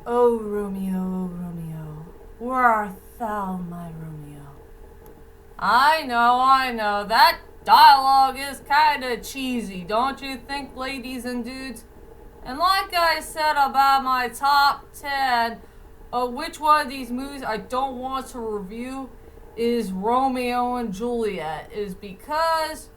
Oh, Romeo, where art thou, my Romeo? I know, that dialogue is kinda cheesy, don't you think, ladies and dudes? And like I said about my top 10, which one of these movies I don't want to review is Romeo and Juliet, is because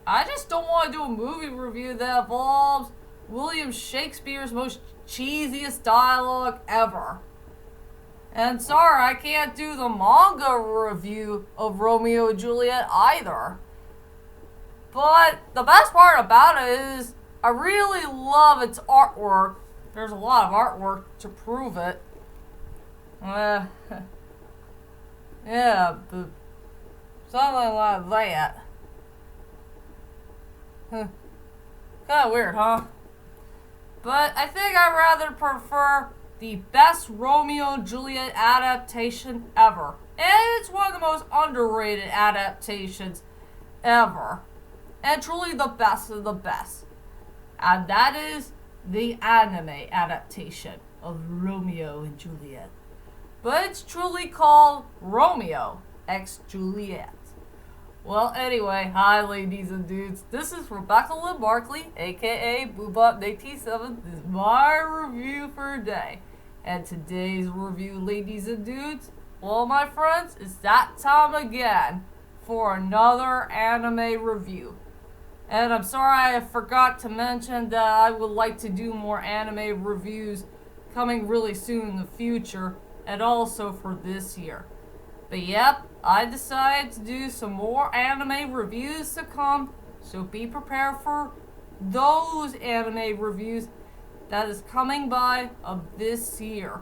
I just don't want to do a movie review that involves William Shakespeare's most cheesiest dialogue ever. And sorry, I can't do the manga review of Romeo and Juliet either. But the best part about it is I really love its artwork. There's a lot of artwork to prove it. Yeah, but something like that. Kinda weird, huh? But I think I'd rather prefer the best Romeo and Juliet adaptation ever. And it's one of the most underrated adaptations ever. And truly the best of the best. And that is the anime adaptation of Romeo and Juliet. But it's truly called Romeo x Juliet. Well, anyway, hi ladies and dudes. This is Rebecca Lynn Barkley, aka Boobop87. This is my review for today. And today's review, ladies and dudes, well, my friends, it's that time again for another anime review. And I'm sorry I forgot to mention that I would like to do more anime reviews coming really soon in the future, and also for this year. But yep, I decided to do some more anime reviews to come, so be prepared for those anime reviews that is coming by of this year,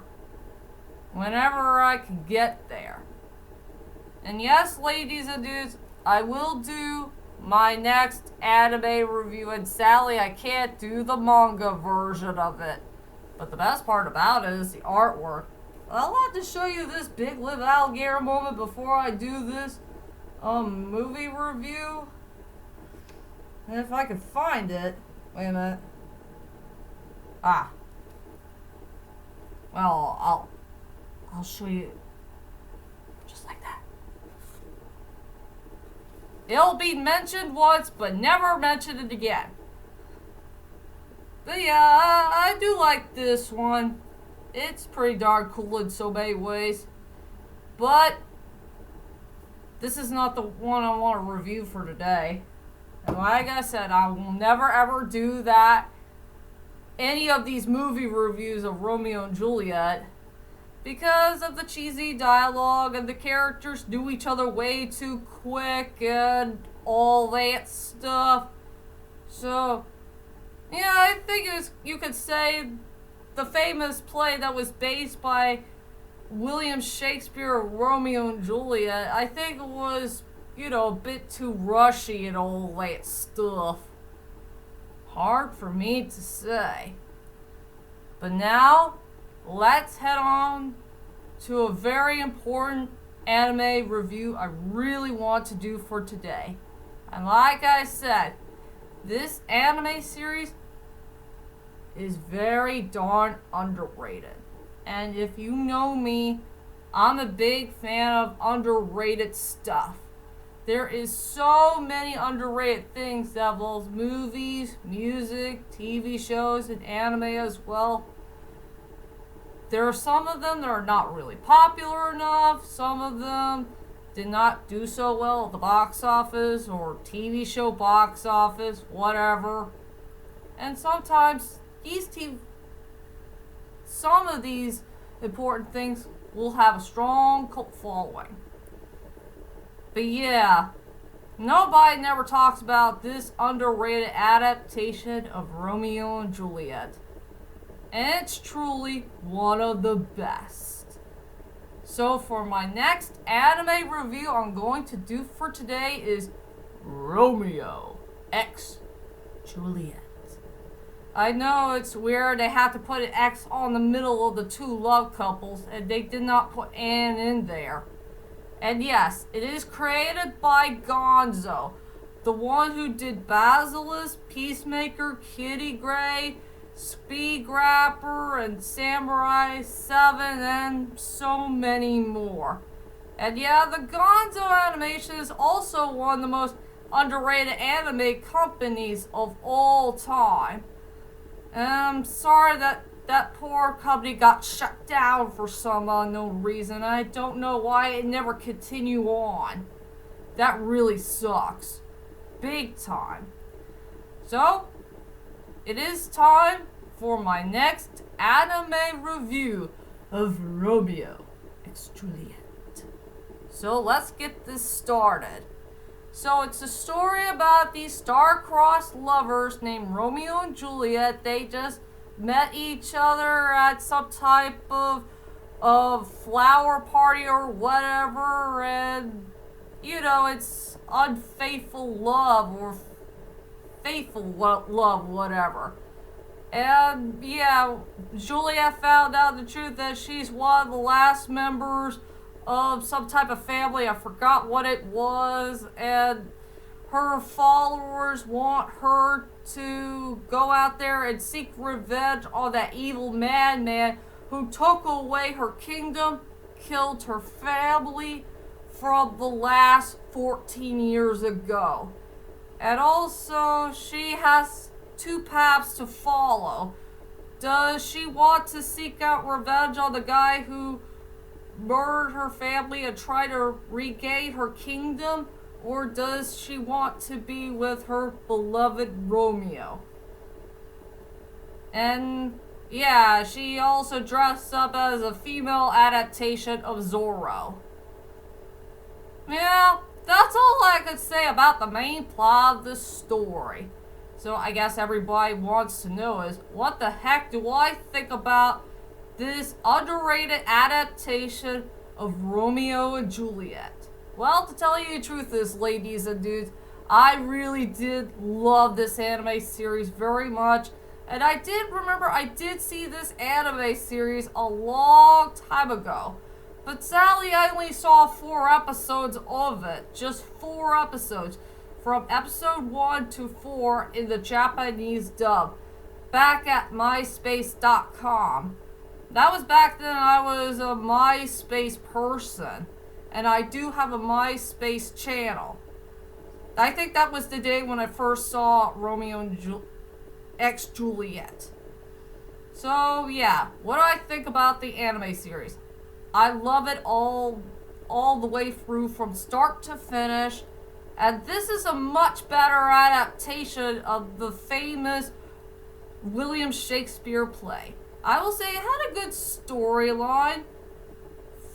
whenever I can get there. And yes, ladies and dudes, I will do my next anime review, and sadly I can't do the manga version of it. But the best part about it is the artwork. I'll have to show you this big live alligator moment before I do this movie review. And if I can find it. Wait a minute. Well, I'll show you just like that. It'll be mentioned once, but never mention it again. But yeah, I do like this one. It's pretty darn cool in so many ways. But this is not the one I want to review for today. And like I said, I will never ever do that. Any of these movie reviews of Romeo and Juliet. Because of the cheesy dialogue and the characters do each other way too quick and all that stuff. So, yeah, I think you could say the famous play that was based by William Shakespeare, Romeo and Juliet, I think it was, a bit too rushy and all that stuff. Hard for me to say. But now, let's head on to a very important anime review I really want to do for today. And like I said, this anime series is very darn underrated. And if you know me, I'm a big fan of underrated stuff. There is so many underrated things that involve movies, music, TV shows, and anime as well. There are some of them that are not really popular enough. Some of them did not do so well at the box office or TV show box office, whatever. And sometimes some of these important things will have a strong cult following. But yeah, nobody never talks about this underrated adaptation of Romeo and Juliet. And it's truly one of the best. So for my next anime review I'm going to do for today is Romeo x Juliet. I know it's weird they have to put an X on the middle of the two love couples, and they did not put Anne in there. And yes, it is created by Gonzo, the one who did Basilisk, Peacemaker, Kitty Grey, Speed Grapper and Samurai 7 and so many more. And yeah, the Gonzo Animation is also one of the most underrated anime companies of all time. And I'm sorry that that poor company got shut down for some unknown reason. I don't know why it never continued on. That really sucks. Big time. So, it is time for my next anime review of Romeo x Juliet. So let's get this started. So it's a story about these star-crossed lovers named Romeo and Juliet. They just met each other at some type of flower party or whatever, and you know, it's unfaithful love or faithful love, whatever. And yeah, Juliet found out the truth that she's one of the last members of some type of family. I forgot what it was, and her followers want her to go out there and seek revenge on that evil madman who took away her kingdom, killed her family from the last 14 years ago. And also, she has two paths to follow. Does she want to seek out revenge on the guy who murdered her family and try to regain her kingdom? Or does she want to be with her beloved Romeo? And yeah, she also dressed up as a female adaptation of Zorro. Yeah, that's all I could say about the main plot of the story. So I guess everybody wants to know is, what the heck do I think about this underrated adaptation of Romeo and Juliet? Well, to tell you the truth is, ladies and dudes, I really did love this anime series very much. And I did see this anime series a long time ago. But sadly, I only saw 4 episodes of it. Just 4 episodes. From episode 1 to 4 in the Japanese dub. Back at myspace.com. That was back then I was a MySpace person. And I do have a MySpace channel. I think that was the day when I first saw Romeo and x Juliet. So yeah, what do I think about the anime series? I love it all the way through from start to finish. And this is a much better adaptation of the famous William Shakespeare play. I will say it had a good storyline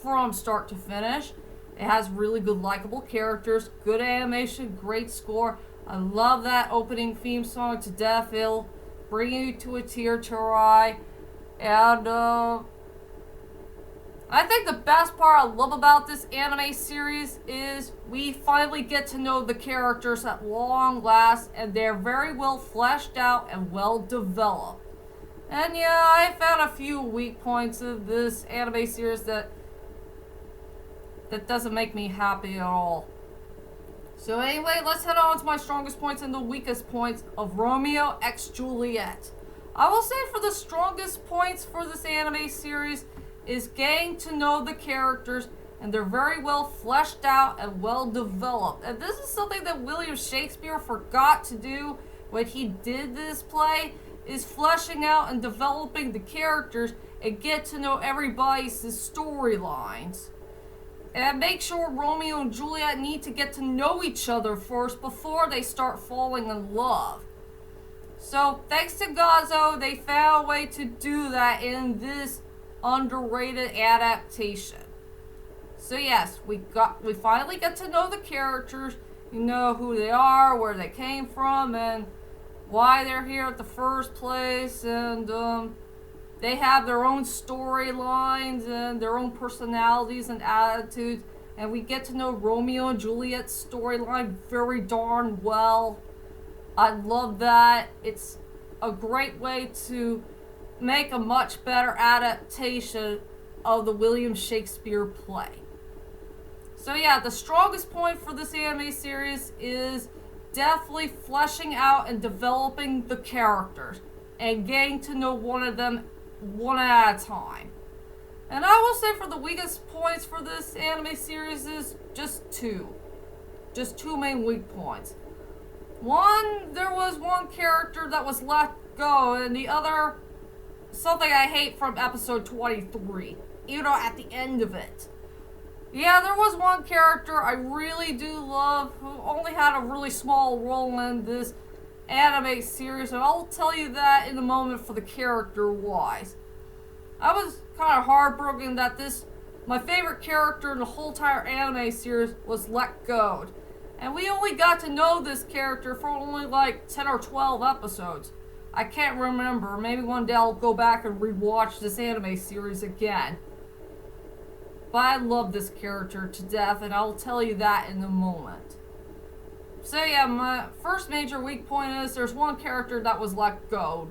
from start to finish. It has really good likable characters, good animation, great score. I love that opening theme song to death. It'll bring you to a tear to your eye. And I think the best part I love about this anime series is we finally get to know the characters at long last, and they're very well fleshed out and well developed. And yeah, I found a few weak points of this anime series that doesn't make me happy at all. So anyway, let's head on to my strongest points and the weakest points of Romeo x Juliet. I will say for the strongest points for this anime series is getting to know the characters, and they're very well fleshed out and well developed. And this is something that William Shakespeare forgot to do when he did this play, is fleshing out and developing the characters and get to know everybody's storylines. And make sure Romeo and Juliet need to get to know each other first before they start falling in love. So thanks to Gonzo, they found a way to do that in this underrated adaptation. So yes, we finally get to know the characters. You know who they are, where they came from, and why they're here at the first place, and they have their own storylines and their own personalities and attitudes, and we get to know Romeo and Juliet's storyline very darn well. I love that. It's a great way to make a much better adaptation of the William Shakespeare play. So yeah, the strongest point for this anime series is definitely fleshing out and developing the characters. and getting to know one of them one at a time. And I will say for the weakest points for this anime series is just two. Just two main weak points. One, there was one character that was let go, and the other, something I hate from episode 23. You know, at the end of it. Yeah, there was one character I really do love who only had a really small role in this anime series, and I'll tell you that in a moment for the character-wise. I was kind of heartbroken that my favorite character in the whole entire anime series was let go. And we only got to know this character for only like 10 or 12 episodes. I can't remember. Maybe one day I'll go back and rewatch this anime series again. But I love this character to death, and I'll tell you that in a moment. So yeah, my first major weak point is there's one character that was let go.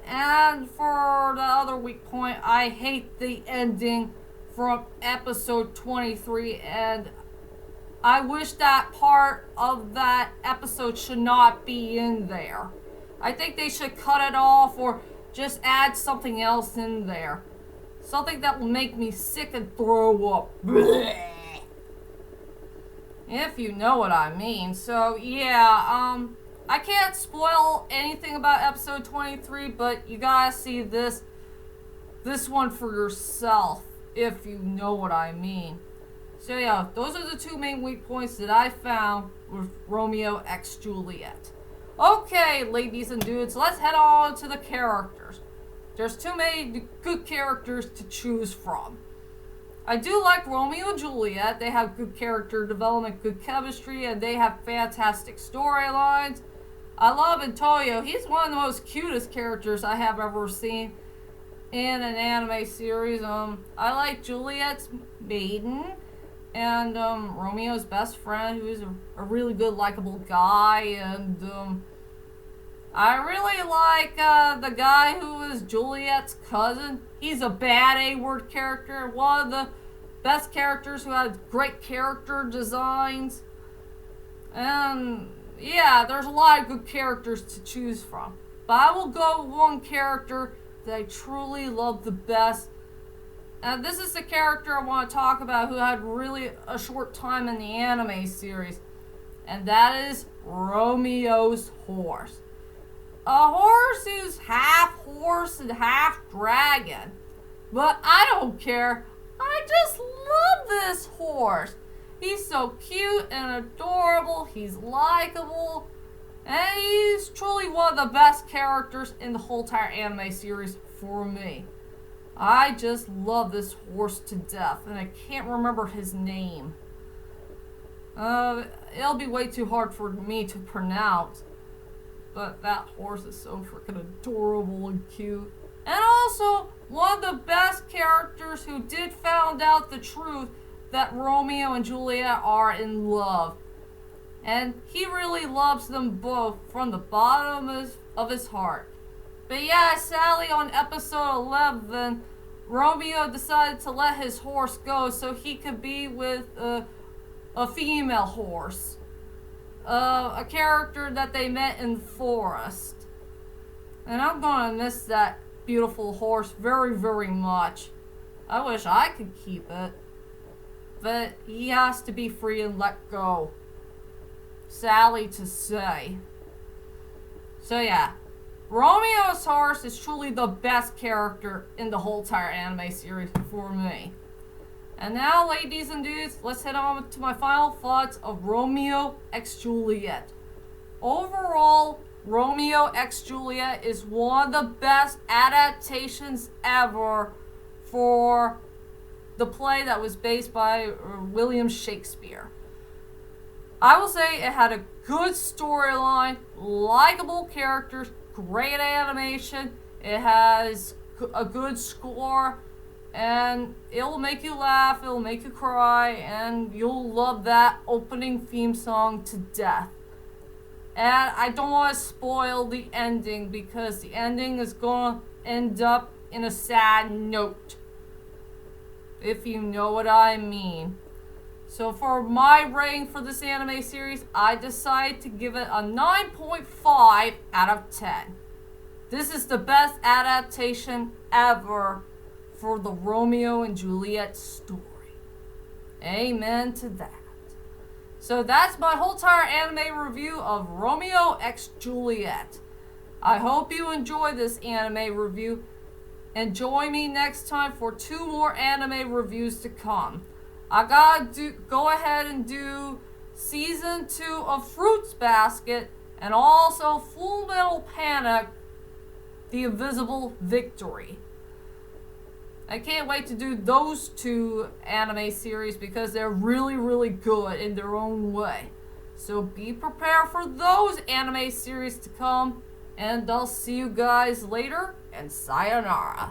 And for the other weak point, I hate the ending from episode 23, and I wish that part of that episode should not be in there. I think they should cut it off or just add something else in there. Something that will make me sick and throw up. Blech. If you know what I mean. So yeah, I can't spoil anything about episode 23, but you gotta see this one for yourself, if you know what I mean. So yeah, those are the two main weak points that I found with Romeo x Juliet. Okay, ladies and dudes, let's head on to the characters. There's too many good characters to choose from. I do like Romeo and Juliet. They have good character development, good chemistry, and they have fantastic storylines. I love Antonio. He's one of the most cutest characters I have ever seen in an anime series. I like Juliet's maiden and Romeo's best friend, who's a really good, likable guy. And I really like the guy who is Juliet's cousin. He's a bad A-word character. One of the best characters who has great character designs. And yeah, there's a lot of good characters to choose from. But I will go with one character that I truly love the best. And this is the character I want to talk about who had really a short time in the anime series. And that is Romeo's horse. A horse who's half horse and half dragon. But I don't care. I just love this horse. He's so cute and adorable. He's likable. And he's truly one of the best characters in the whole entire anime series for me. I just love this horse to death. And I can't remember his name. It'll be way too hard for me to pronounce. But that horse is so freaking adorable and cute. And also, one of the best characters who did found out the truth that Romeo and Juliet are in love. And he really loves them both from the bottom of his heart. But yeah, sadly on episode 11, Romeo decided to let his horse go so he could be with a female horse. A character that they met in the forest. And I'm gonna miss that beautiful horse very, very much. I wish I could keep it. But he has to be free and let go. Sadly to say. So yeah, Romeo's horse is truly the best character in the whole entire anime series for me. And now, ladies and dudes, let's head on to my final thoughts of Romeo x Juliet. Overall, Romeo x Juliet is one of the best adaptations ever for the play that was based by William Shakespeare. I will say it had a good storyline, likable characters, great animation, it has a good score, and it'll make you laugh, it'll make you cry, and you'll love that opening theme song to death. And I don't want to spoil the ending because the ending is going to end up in a sad note, if you know what I mean. So for my rating for this anime series, I decided to give it a 9.5 out of 10. This is the best adaptation ever for the Romeo and Juliet story. Amen to that. So that's my whole entire anime review of Romeo x Juliet. I hope you enjoy this anime review, and join me next time for 2 more anime reviews to come. I gotta go ahead and do season 2 of Fruits Basket, and also Full Metal Panic: The Invisible Victory. I can't wait to do those 2 anime series because they're really, really good in their own way. So be prepared for those anime series to come, and I'll see you guys later, and sayonara.